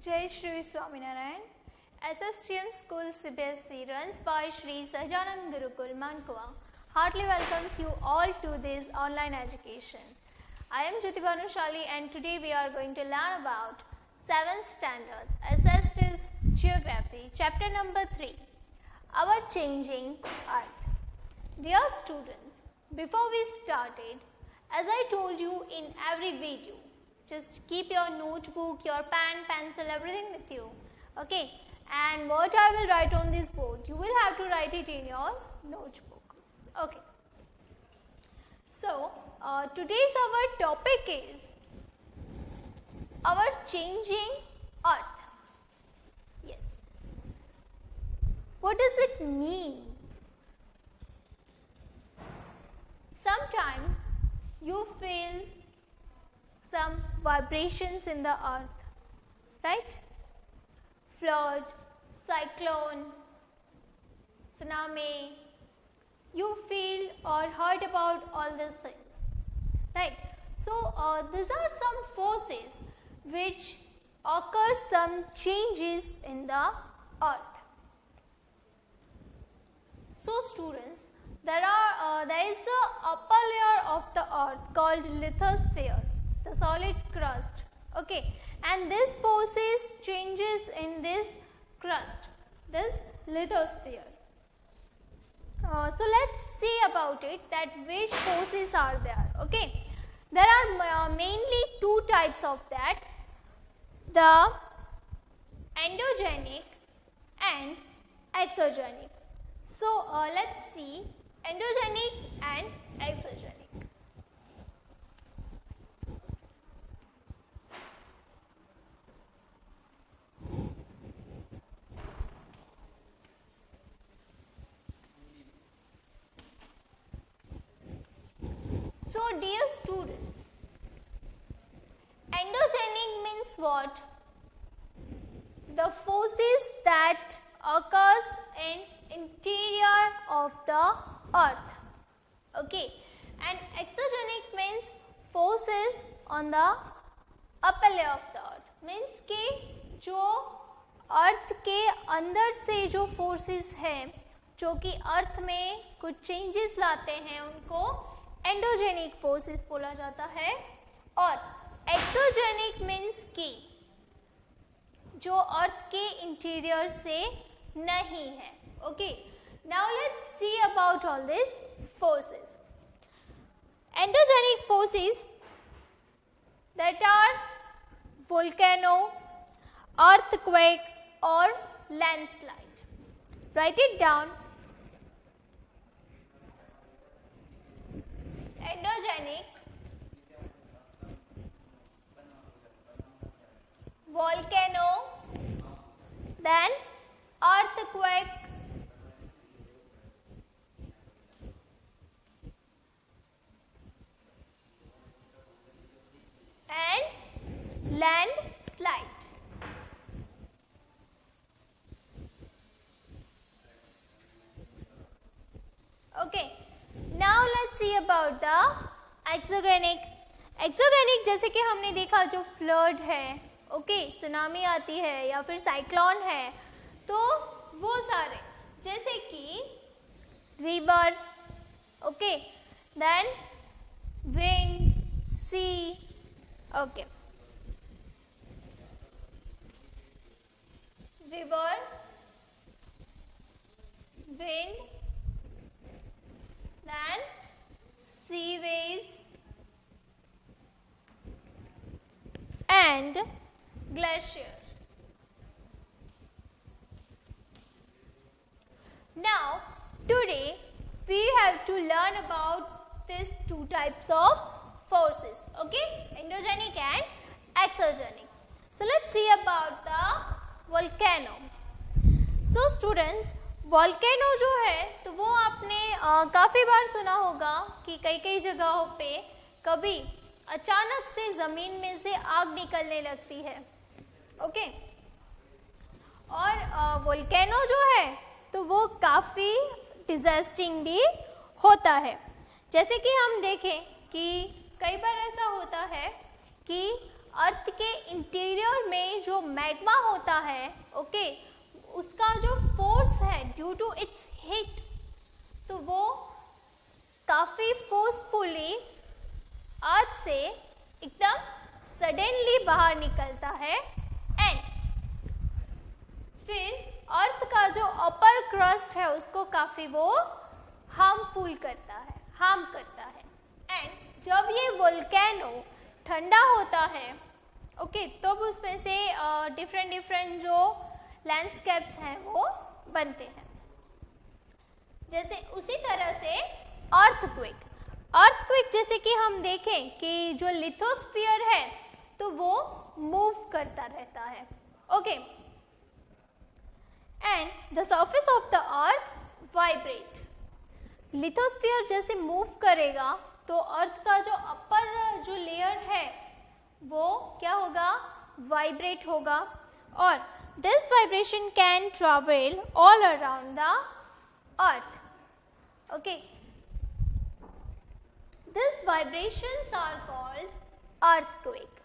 Jai Shri Swaminarayan. SSTM School CBSE runs by Shri Sahajanand Gurukul Mankwa heartily welcomes you all to this online education. I am Jyoti Bhanushali and today we are going to learn about 7th standards SST's Geography chapter number 3, Our Changing Earth. Dear students, before we started, as I told you in every video, just keep your notebook, your pen, pencil, everything with you, okay? And what I will write on this board, you will have to write it in your notebook, okay? So, today's our topic is our changing earth. Yes. What does it mean? Sometimes you feel some vibrations in the earth, right? Flood, cyclone, tsunami, you feel or heard about all these things, right? So, these are some forces which occur some changes in the earth. So, students, there is the upper layer of the earth called lithosphere, the solid crust, okay, and this forces changes in this crust, this lithosphere. So let's see about it, that which forces are there, okay. There are mainly two types of that, the endogenic and exogenic. So let's see endogenic and exogenic. So dear students, endogenic means what? The forces that occurs in interior of the earth, okay, and exogenic means forces on the upper layer of the earth, means कि जो अर्थ के अंदर से जो forces हैं जो कि अर्थ में कुछ चेंजेस लाते हैं उनको एंडोजेनिक फोर्सेस बोला जाता है, और एक्सोजेनिक मीन्स कि जो अर्थ के इंटीरियर से नहीं है, okay. Now let's see about all this forces. Endogenic forces that are volcano, earthquake or landslide. Write it down. Endogenic, volcano, then earthquake, and landslide. Okay, now let's see about the exogenic. एक्सोगेनिक जैसे कि हमने देखा जो flood है, okay, tsunami आती है या फिर साइक्लोन है, तो वो सारे जैसे कि river, okay, then wind, C, okay, river, wind, then sea waves and glacier. Now today we have to learn about these two types of forces, okay, endogenic and exogenic. So let's see about the volcano. So students, volcano जो है तो वो आपने काफ़ी बार सुना होगा कि कई जगहों पे कभी अचानक से ज़मीन में से आग निकलने लगती है, ओके. और वोल्केनो जो है तो वो काफ़ी डिजास्टिंग भी होता है. जैसे कि हम देखें कि कई बार ऐसा होता है कि अर्थ के इंटीरियर में जो मैग्मा होता है, ओके, उसका जो फोर्स है ड्यू टू इट्स हीट, तो वो काफ़ी फोर्सफुली अर्थ से एकदम सडनली बाहर निकलता है एंड फिर अर्थ का जो अपर क्रस्ट है उसको काफ़ी वो हार्म करता है एंड जब ये वोल्केनो ठंडा होता है, ओके, तब उसमें से डिफरेंट जो लैंडस्केप्स हैं वो बनते हैं। जैसे उसी तरह से अर्थक्वेक जैसे कि हम देखें कि जो लिथोस्फीयर है तो वो मूव करता रहता है, okay, and the surface of the earth vibrate. Lithosphere जैसे मूव करेगा तो अर्थ का जो अपर जो लेयर है वो क्या होगा, वाइब्रेट होगा और this vibration can travel all around the earth, okay. This vibrations are called earthquake.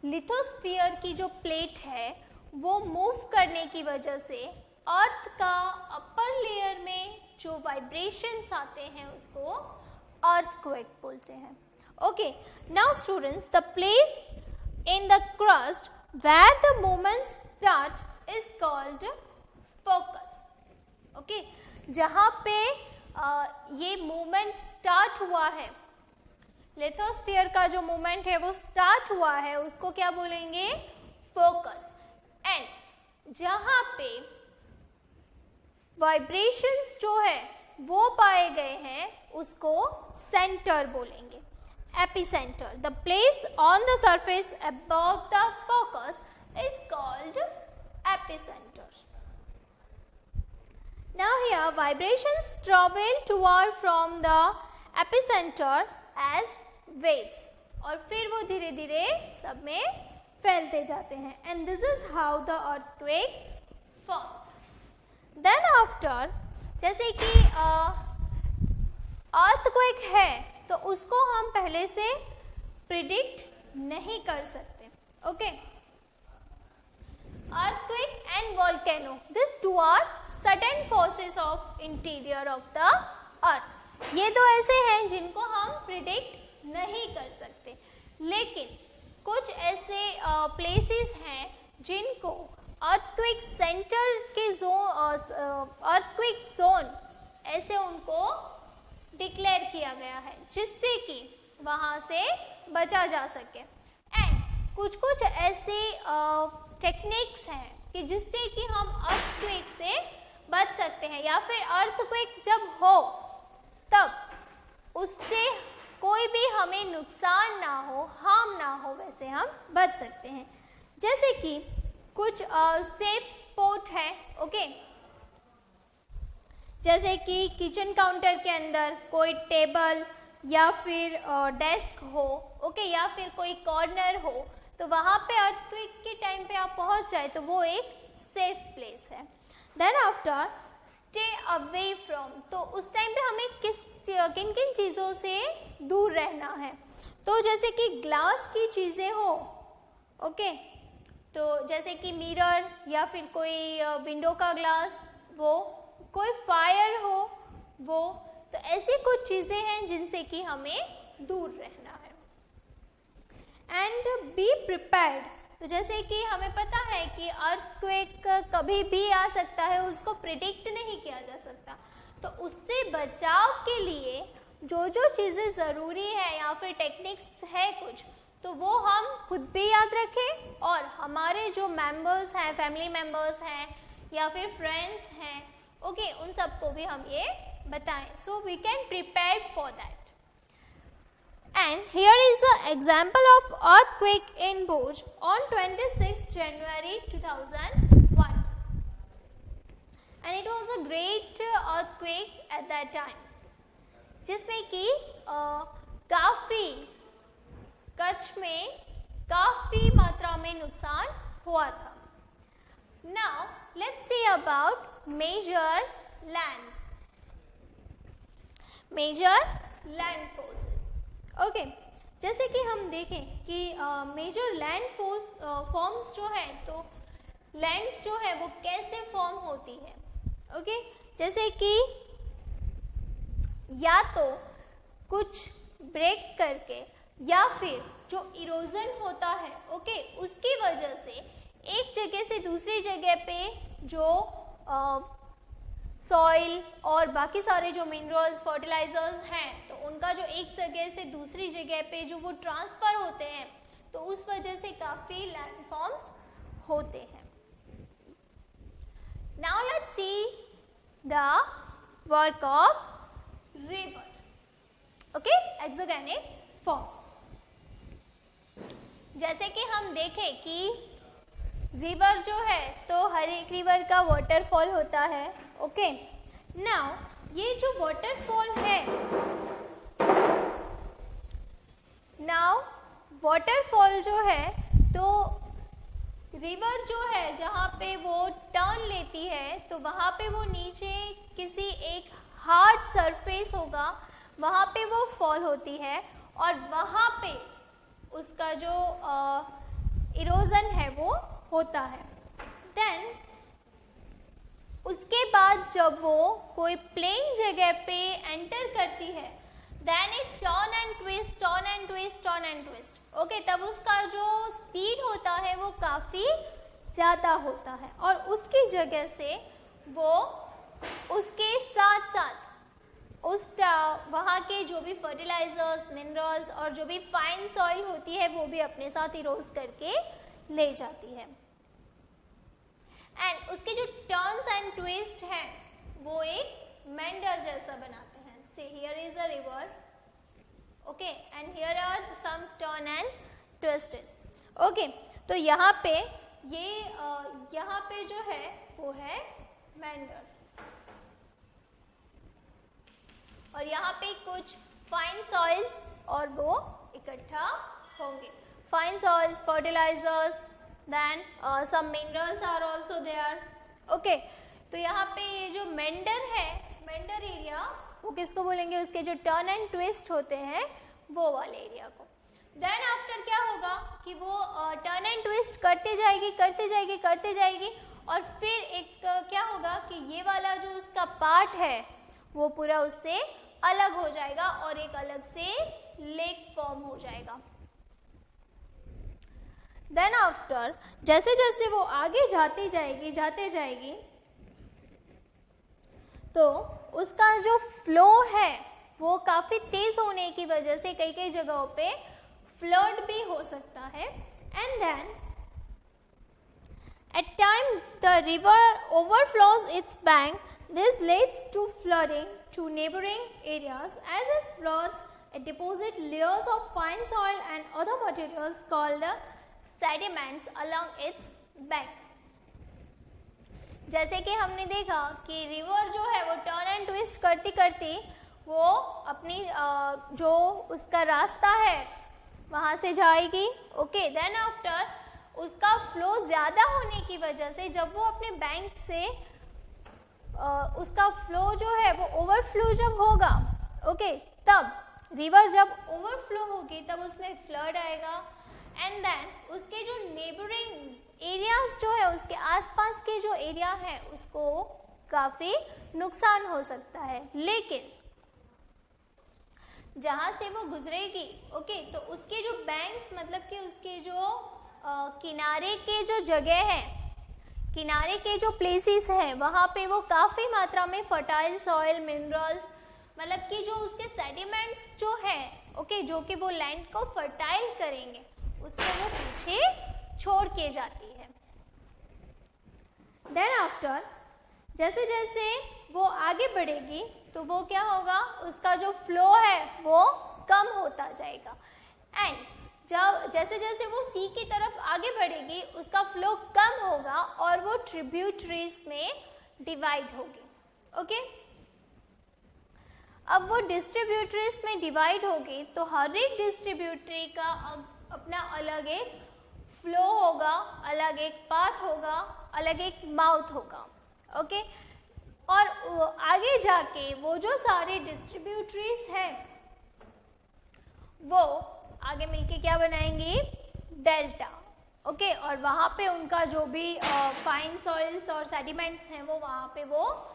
Lithosphere की जो प्लेट है वो मूव करने की वजह से अर्थ का अपर लेयर में जो वाइब्रेशंस आते हैं उसको अर्थक्वेक बोलते हैं, okay. Now students, the place in the crust where the movement start is called focus, okay. जहाँ पे ये मूवमेंट स्टार्ट हुआ है, लिथोस्फीयर का जो मूवमेंट है वो स्टार्ट हुआ है, उसको क्या बोलेंगे, फोकस। एंड जहाँ पे वाइब्रेशंस जो है वो पाए गए हैं उसको सेंटर बोलेंगे, epicentre. The place on the surface above the focus is called epicentre. Now here vibrations travel toward from the epicentre as waves और फिर वो धीरे धीरे सब में फैलते जाते हैं and this is how the earthquake forms. Then after, जैसे कि अर्थक्वेक है तो उसको हम पहले से प्रिडिक्ट नहीं कर सकते, okay. Earthquake and volcano, this two are sudden forces of interior of the earth. ये दो ऐसे हैं जिनको हम प्रिडिक्ट नहीं कर सकते, लेकिन कुछ ऐसे प्लेसेस हैं जिनको अर्थक्वेक सेंटर के अर्थक्वेक जोन ऐसे उनको डिक्लेयर किया गया है जिससे कि वहाँ से बचा जा सके। एंड कुछ ऐसे टेक्निक्स हैं कि जिससे कि हम अर्थक्वेक से बच सकते हैं या फिर अर्थक्वेक जब हो तब उससे कोई भी हमें नुकसान ना हो, हार्म ना हो, वैसे हम बच सकते हैं। जैसे कि कुछ सेफ स्पॉट है, ओके, जैसे कि किचन काउंटर के अंदर कोई टेबल या फिर डेस्क हो, ओके, या फिर कोई कॉर्नर हो, तो वहाँ पे अर्थक्वेक के टाइम पे आप पहुँच जाए तो वो एक सेफ प्लेस है। Then after stay away from, तो उस टाइम पे हमें किन किन चीज़ों से दूर रहना है, तो जैसे कि ग्लास की चीज़ें हो, ओके, तो जैसे कि मिरर या फिर कोई विंडो का ग्लास, वो कोई फायर हो वो, तो ऐसी कुछ चीज़ें हैं जिनसे कि हमें दूर रहना है। एंड बी प्रिपेयर्ड, तो जैसे कि हमें पता है कि अर्थक्वेक कभी भी आ सकता है, उसको प्रिडिक्ट नहीं किया जा सकता, तो उससे बचाव के लिए जो चीज़ें ज़रूरी है या फिर टेक्निक्स है कुछ, तो वो हम खुद भी याद रखें और हमारे जो मेंबर्स हैं, फैमिली मेंबर्स हैं या फिर फ्रेंड्स हैं, ओके, उन सबको भी हम ये बताएं, so we can prepare for that. And here is an example of earthquake in Bhuj on 26 January 2001, and it was a great earthquake at that time, जिसमें कि काफ़ी कच्छ में काफ़ी मात्रा में नुकसान हुआ था। Now let's see about major land forces. Okay, जैसे कि हम देखें कि मेजर लैंड फॉर्म्स जो है, तो लैंड्स जो है वो कैसे फॉर्म होती है, ओके। जैसे कि या तो कुछ ब्रेक करके या फिर जो इरोजन होता है, ओके, उसकी वजह से एक जगह से दूसरी जगह पे जो सॉइल और बाकी सारे जो मिनरल्स, फर्टिलाइजर्स हैं, तो उनका जो एक जगह से दूसरी जगह पे जो वो ट्रांसफर होते हैं, तो उस वजह से काफ़ी लैंडफॉर्म्स होते हैं। Now let's see the work of river, okay, exogenic forms. जैसे कि हम देखें कि रिवर जो है, तो हर एक रिवर का वाटरफॉल होता है, ओके। नाउ ये जो वाटरफॉल है, नाउ वाटरफॉल जो है, तो रिवर जो है जहाँ पे वो टर्न लेती है, तो वहाँ पे वो नीचे किसी एक हार्ड सरफेस होगा, वहाँ पे वो फॉल होती है और वहाँ पे उसका जो इरोजन है वो होता है। देन उसके बाद जब वो कोई प्लेन जगह पे एंटर करती है, then it turn and twist, turn and twist, turn and twist, okay. तब उसका जो स्पीड होता है वो काफ़ी ज़्यादा होता है और उसकी जगह से वो उसके साथ साथ उस वहाँ के जो भी फर्टिलाइजर्स, मिनरल्स और जो भी फाइन सॉइल होती है वो भी अपने साथ इरोज करके ले जाती है। एंड उसके जो टर्न्स एंड ट्विस्ट हैं वो एक मेंडर जैसा बनाते हैं। Say here is a river, okay, and here are some turn and twists, okay. तो यहाँ पे ये यहाँ पे जो है वो है मेंडर और यहाँ पे कुछ फाइन सॉइल्स और वो इकट्ठा होंगे। Fine soils, fertilizers, then some minerals are also there, okay. तो यहाँ पे ये जो मेंडर है, मेंडर एरिया, वो किसको बोलेंगे? उसके जो टर्न एंड ट्विस्ट होते हैं वो वाले एरिया को। देन आफ्टर क्या होगा कि वो टर्न एंड ट्विस्ट करते जाएगी, करते जाएगी, करते जाएगी और फिर एक क्या होगा कि ये वाला जो उसका पार्ट है वो पूरा उससे अलग हो जाएगा और एक अलग से लेक फॉर्म हो जाएगा। देन आफ्टर जैसे जैसे वो आगे जाती जाएगी, जाते जाएगी, तो उसका जो फ्लो है वो काफ़ी तेज़ होने की वजह से कई कई जगहों पे फ्लड भी हो सकता है। And then at time the river overflows its bank. This leads to flooding to neighboring areas. As it floods, it deposits layers of fine soil and other materials called sediments along its bank. जैसे कि हमने देखा कि river जो है वो turn and twist करती करती वो अपनी जो उसका रास्ता है वहाँ से जाएगी, ओके। देन आफ्टर उसका फ्लो ज़्यादा होने की वजह से जब वो अपने बैंक से उसका फ्लो जो है वो ओवरफ्लो जब होगा, ओके, तब रिवर जब ओवरफ्लो होगी तब उसमें फ्लड आएगा। एंड देन उसके जो नेबरिंग एरियाज जो है, उसके आसपास के जो एरिया है उसको काफ़ी नुकसान हो सकता है। लेकिन जहाँ से वो गुजरेगी, ओके, तो उसके जो बैंक्स मतलब कि उसके जो किनारे के जो जगह है, किनारे के जो प्लेसेस हैं वहाँ पे वो काफ़ी मात्रा में फर्टाइल सॉइल, मिनरल्स, मतलब कि जो उसके सेडिमेंट्स जो है, ओके, जो कि वो लैंड को फर्टाइल करेंगे उसको वो पीछे छोड़ के जाती है। देन आफ्टर जैसे जैसे वो आगे बढ़ेगी तो वो क्या होगा, उसका जो फ्लो है वो कम होता जाएगा। एंड जब जैसे जैसे वो सी की तरफ आगे बढ़ेगी उसका फ्लो कम होगा और वो ट्रिब्यूटरीज में डिवाइड होगी, ओके। अब वो डिस्ट्रीब्यूटरीज में डिवाइड होगी तो हर एक डिस्ट्रीब्यूटरी का अपना अलग एक फ्लो होगा, अलग एक पाथ होगा, अलग एक माउथ होगा, ओके। और आगे जाके वो जो सारे डिस्ट्रीब्यूटरीज हैं वो आगे मिलके क्या बनाएंगे, डेल्टा। ओके, और वहाँ पे उनका जो भी फाइन सॉइल्स और सेडिमेंट्स हैं वो वहाँ पे वो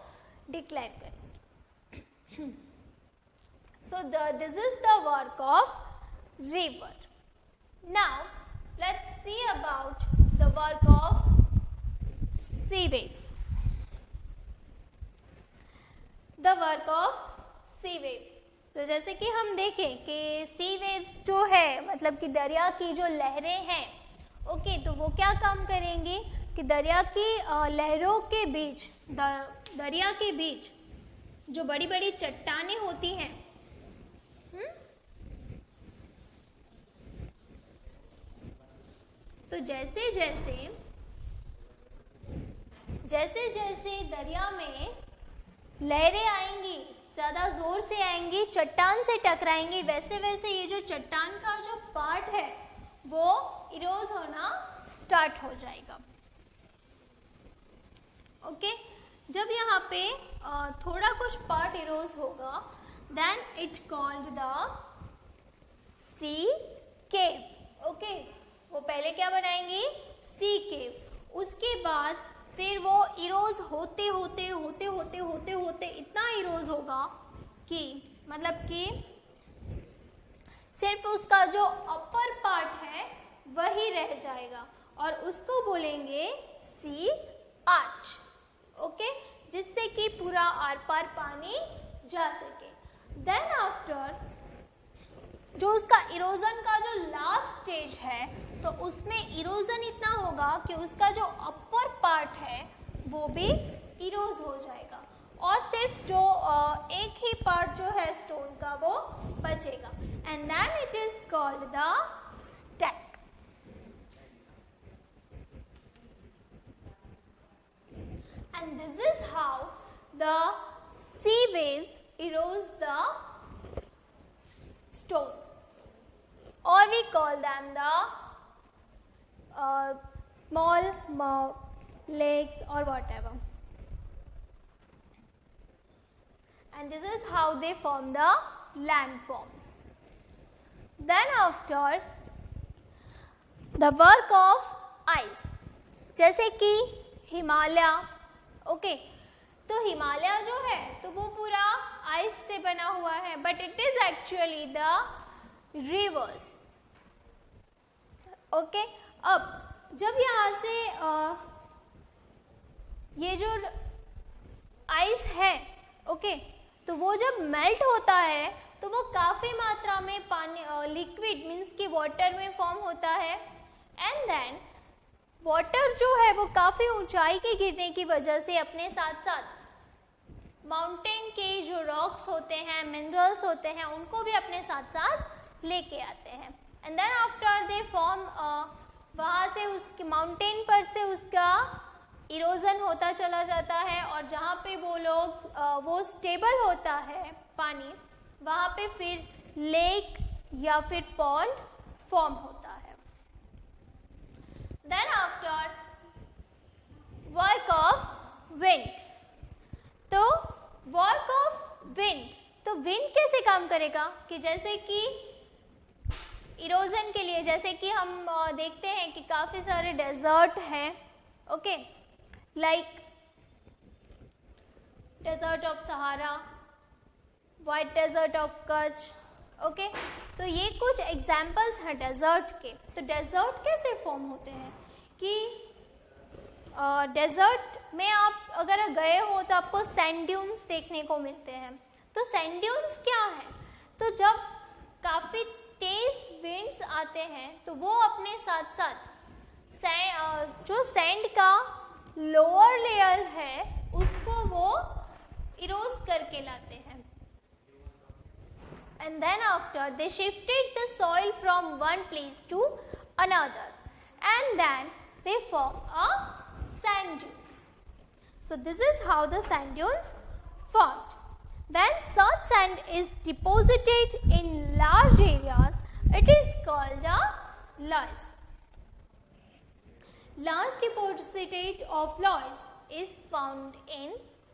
डिक्लेयर करेंगे। So this is the work of river. Now let's see about the work of sea waves. The work of sea waves, तो जैसे कि हम देखें कि सी वेव्स जो है मतलब कि दरिया की जो लहरें हैं, ओके, तो वो क्या काम करेंगे कि दरिया की लहरों के बीच, दरिया के बीच जो बड़ी बड़ी चट्टानें होती हैं, तो जैसे जैसे दरिया में लहरें आएंगी, ज़्यादा जोर से आएंगी, चट्टान से टकराएंगी, वैसे वैसे ये जो चट्टान का जो पार्ट है वो इरोज होना स्टार्ट हो जाएगा. ओके, जब यहाँ पे थोड़ा कुछ पार्ट इरोज होगा, then it called the sea cave. Okay, वो पहले क्या बनाएंगे, सी केव. उसके बाद फिर वो इरोज होते होते इतना इरोज होगा कि मतलब कि सिर्फ उसका जो अपर पार्ट है वही रह जाएगा और उसको बोलेंगे सी आर्च. ओके, जिससे कि पूरा आर पार पानी जा सके. देन आफ्टर जो उसका इरोजन का जो लास्ट स्टेज है, तो उसमें इरोजन इतना होगा कि उसका जो अपर पार्ट है वो भी इरोज हो जाएगा और सिर्फ जो एक ही पार्ट जो है स्टोन का वो बचेगा. And then it is called the stack. And this is how the sea waves erode the stones, or we call them the small lakes or whatever. And this is how they form the landforms. Then after the work of ice, जैसे कि Himalaya. Okay, तो हिमालय जो है तो वो पूरा ice से बना हुआ है, but it is actually the reverse. Okay, अब जब यहाँ से ये जो आइस है, ओके, तो वो जब मेल्ट होता है तो वो काफ़ी मात्रा में पानी लिक्विड मीन्स कि वाटर में फॉर्म होता है. एंड देन वाटर जो है वो काफ़ी ऊंचाई के गिरने की वजह से अपने साथ साथ माउंटेन के जो रॉक्स होते हैं, मिनरल्स होते हैं, उनको भी अपने साथ साथ लेके आते हैं. And then after they form, वहाँ से उसके माउंटेन पर से उसका इरोजन होता चला जाता है और जहाँ पे वो लोग वो स्टेबल होता है पानी, वहाँ पे फिर लेक या फिर पॉन्ड फॉर्म होता है. Then after work of wind, तो work of wind, तो wind कैसे काम करेगा कि जैसे कि इरोजन के लिए, जैसे कि हम देखते हैं कि काफ़ी सारे डेजर्ट हैं. Okay, like desert of Sahara, white desert of Kutch. Okay, तो ये कुछ एग्जाम्पल्स हैं डेजर्ट के. तो डेजर्ट कैसे फॉर्म होते हैं कि डेजर्ट में आप अगर गए हो तो आपको सैंड ड्यून्स देखने को मिलते हैं. तो सैंड ड्यून्स क्या है, तो जब काफ़ी तेज विंड्स आते हैं तो वो अपने साथ साथ जो सैंड का लोअर लेयर है उसको वो इरोज करके लाते हैं. And then after they shifted the soil from one place to another, and then they form a sand dunes. So this is how the sand dunes formed. When such sand is deposited in large areas, it is called a loess. Large deposit of loess is found in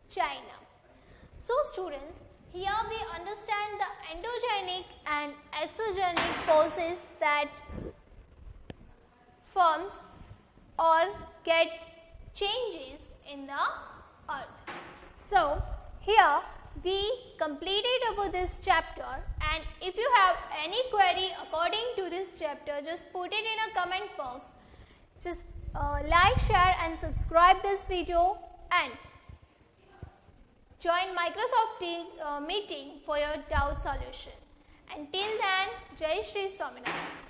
China. So students, Here we understand the endogenic and exogenic forces that forms or get changes in the earth. So, here we completed about this chapter, and if you have any query according to this chapter, just put it in a comment box. Just like, share and subscribe this video and join Microsoft Teams meeting for your doubt solution. Until then, Jai Shri Swaminarayan.